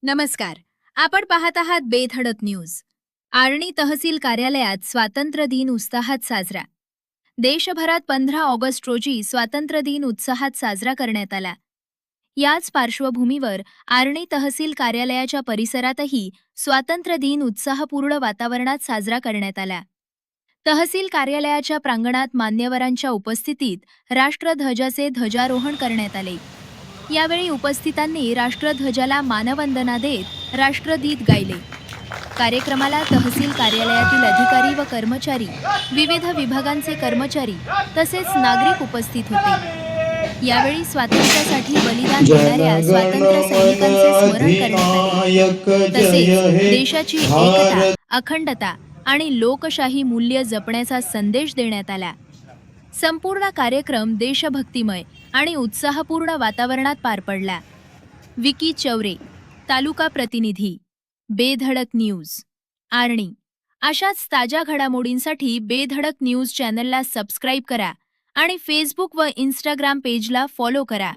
नमस्कार. आपण पाहत आहात बेधडक न्यूज. आर्णी तहसील कार्यालयात स्वातंत्र्य दिन उत्साहात साजरा. देशभरात 15 ऑगस्ट रोजी स्वातंत्र्य दिन उत्साहात साजरा करण्यात आला. याच पार्श्वभूमीवर आर्णी तहसील कार्यालयाच्या परिसरातही स्वातंत्र्य दिन उत्साहपूर्ण वातावरणात साजरा करण्यात आला. तहसील कार्यालयाच्या प्रांगणात मान्यवरांच्या उपस्थितीत राष्ट्रध्वजाचे ध्वजारोहण करण्यात आले. यावेळी उपस्थितांनी राष्ट्रध्वजाला मानवंदना देत राष्ट्रगीत गायले. कार्यक्रमाला तहसील कार्यालयातील अधिकारी व कर्मचारी, विविध विभागांचे कर्मचारी तसेच नागरिक उपस्थित होते. यावेळी स्वातंत्र्यासाठी बलिदान देणाऱ्या स्वातंत्र्य सैनिकांचे स्मरण करण्यात आले. तसेच देशाची एकता, अखंडता आणि लोकशाही मूल्य जपण्याचा संदेश देण्यात आला. संपूर्ण कार्यक्रम देशभक्तिमय आणि उत्साहपूर्ण वातावरणात पार पडला. विकी चौरे, तालुका प्रतिनिधी, बेधडक न्यूज, आर्णी. अशाच ताज्या घडामोडींसाठी बेधडक न्यूज चॅनलला सबस्क्राईब करा आणि फेसबुक व इंस्टाग्राम पेजला फॉलो करा.